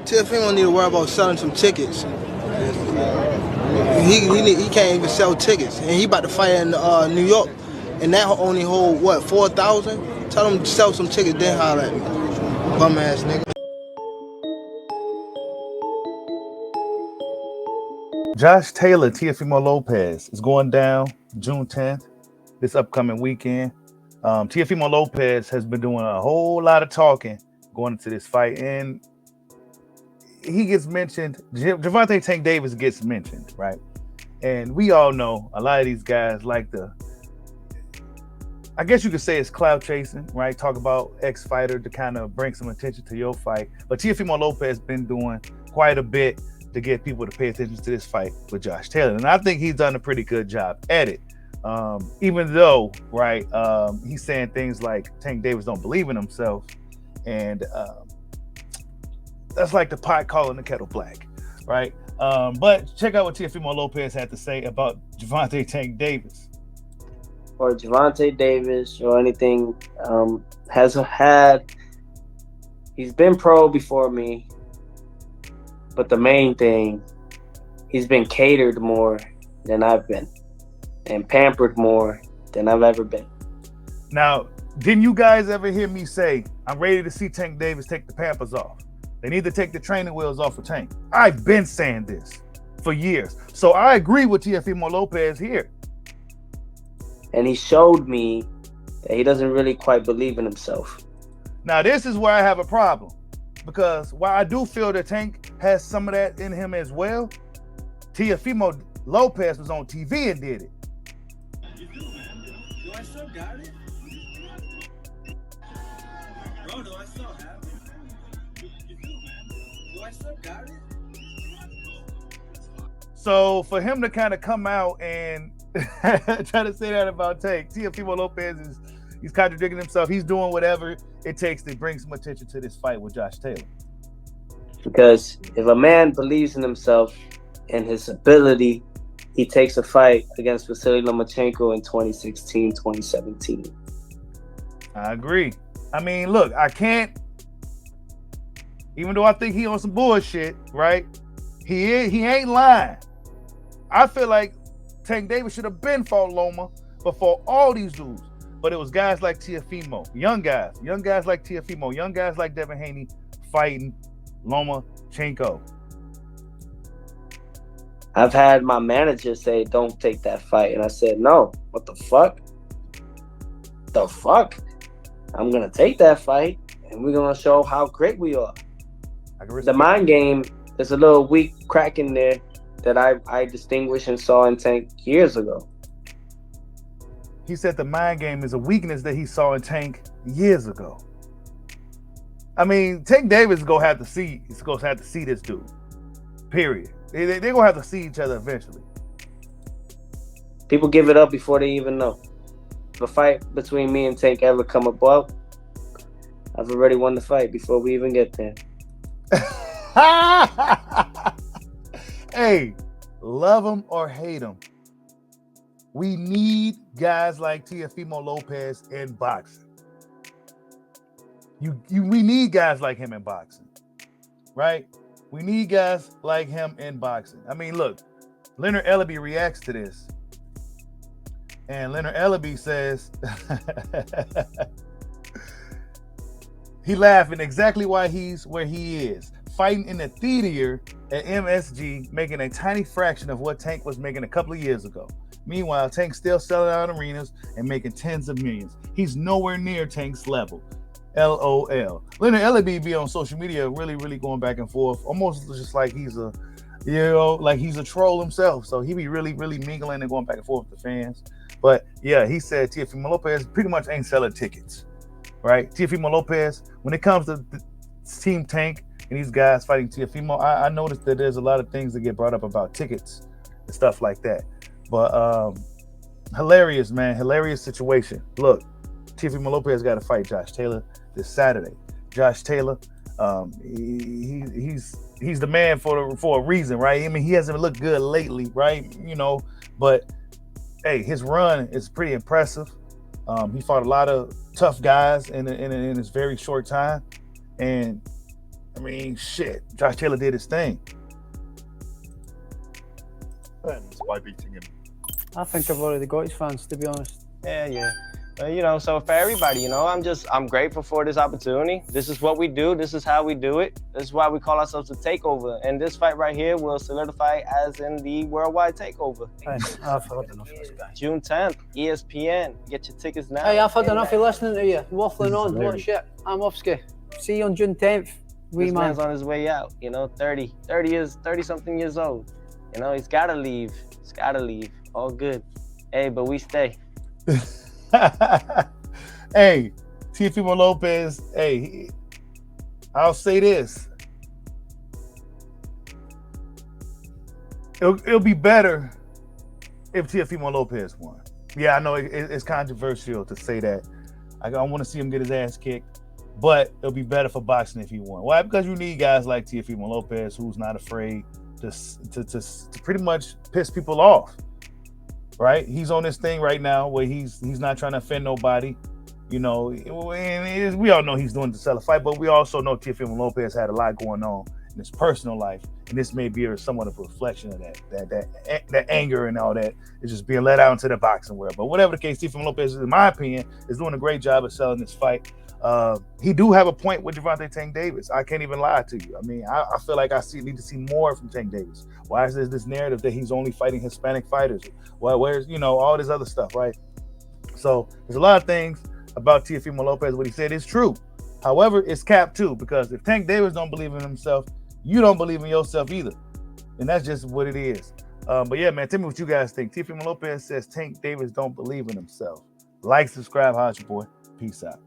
Teofimo need to worry about selling some tickets. He can't even sell tickets, and he about to fight in New York, and that only hold what 4,000. Tell him to sell some tickets, then holler at me, bum ass nigga. Josh Taylor, Teofimo Lopez is going down June 10th, this upcoming weekend. Teofimo Lopez has been doing a whole lot of talking going into this fight, and he gets mentioned. Gervonta Tank Davis gets mentioned, right? And we all know a lot of these guys like to, I guess you could say it's clout chasing, right? Talk about ex-fighter to kind of bring some attention to your fight. But Teofimo Lopez has been doing quite a bit to get people to pay attention to this fight with Josh Taylor. And I think he's done a pretty good job at it. Even though, right, he's saying things like Tank Davis don't believe in himself. And that's like the pot calling the kettle black, right? But check out what Teofimo Lopez had to say about Gervonta Tank Davis. Or Gervonta Davis or anything he's been pro before me, but the main thing, he's been catered more than I've been and pampered more than I've ever been. Now, didn't you guys ever hear me say, I'm ready to see Tank Davis take the Pampers off? They need to take the training wheels off of Tank. I've been saying this for years. So I agree with Teofimo Lopez here. And he showed me that he doesn't really quite believe in himself. Now, this is where I have a problem. Because while I do feel that Tank has some of that in him as well, Teofimo Lopez was on TV and did it. You do, man. Do I still got it? Bro, do I still have it? You do, man. Do I still got it? So for him to kind of come out and try to say that about Tank, Teofimo Lopez he's contradicting himself. He's doing whatever it takes to bring some attention to this fight with Josh Taylor. Because if a man believes in himself and his ability, he takes a fight against Vasily Lomachenko in 2016, 2017. I agree. I mean, look, I can't, even though I think he on some bullshit, right? He ain't lying. I feel like Tank Davis should have been fought Loma before all these dudes. But it was guys like Teofimo, young guys like Teofimo, young guys like Devin Haney fighting Lomachenko. I've had my manager say, don't take that fight. And I said, no, what the fuck? The fuck? I'm going to take that fight, and we're going to show how great we are. The mind game is a little weak crack in there that I distinguished and saw in Tank years ago. He said the mind game is a weakness that he saw in Tank years ago. I mean, Tank Davis is going to have to see this dude. Period. They're going to have to see each other eventually. People give it up before they even know. If a fight between me and Tank ever come above, I've already won the fight before we even get there. Hey, love him or hate him, we need guys like Teofimo Lopez in boxing. We need guys like him in boxing, right? We need guys like him in boxing. I mean, look, Leonard Ellerbe reacts to this. And Leonard Ellerbe says, he laughing exactly why he's where he is. Fighting in the theater at MSG, making a tiny fraction of what Tank was making a couple of years ago. Meanwhile, Tank's still selling out arenas and making tens of millions. He's nowhere near Tank's level. LOL. Leonard Ellerbe be on social media really going back and forth, almost just like he's a troll himself. So he be really mingling and going back and forth with the fans. But yeah, he said Teofimo Lopez pretty much ain't selling tickets, right? Teofimo Lopez, when it comes to Team Tank and these guys fighting Teofimo, I noticed that there's a lot of things that get brought up about tickets and stuff like that. But hilarious, man. Hilarious situation. Look, Teofimo Lopez got to fight Josh Taylor this Saturday. Josh Taylor, he's the man for a reason, right? I mean, he hasn't looked good lately, right? You know, but hey, his run is pretty impressive. He fought a lot of tough guys in his very short time, and I mean, shit. Josh Taylor did his thing. And by beating him. I think I've already got his fans, to be honest. Yeah. You know, so for everybody, you know, I'm grateful for this opportunity. This is what we do. This is how we do it. This is why we call ourselves the Takeover. And this fight right here will solidify as in the worldwide takeover. Hey, I've had enough of this guy. June 10th, ESPN. Get your tickets now. Hey, I've had enough of listening to you. Waffling on. What shit? I'm Ofsky. See you on June 10th. This man's on his way out, you know, 30 something years old. You know, he's gotta leave. All good. Hey, but we stay. Hey, Teofimo Lopez. Hey, I'll say this. It'll be better if Teofimo Lopez won. Yeah, I know it's controversial to say that. I want to see him get his ass kicked, but it'll be better for boxing if he won. Why? Because you need guys like Teofimo Lopez who's not afraid to pretty much piss people off. Right? He's on this thing right now where he's not trying to offend nobody. You know, and we all know he's doing it to sell a fight, but we also know Teofimo Lopez had a lot going on in his personal life, and this may be somewhat of a reflection of that anger and all that is just being let out into the boxing world. But whatever the case, Teofimo Lopez, in my opinion, is doing a great job of selling this fight. He do have a point with Gervonta Tank Davis. I can't even lie to you. I mean, I feel like need to see more from Tank Davis. Why is there this narrative that he's only fighting Hispanic fighters? Well, where's, you know, all this other stuff, right? So there's a lot of things about Teofimo Lopez. What he said is true. However, it's capped too, because if Tank Davis don't believe in himself, you don't believe in yourself either. And that's just what it is. But yeah, man, tell me what you guys think. Teofimo Lopez says Tank Davis don't believe in himself. Like, subscribe, holla at your boy. Peace out.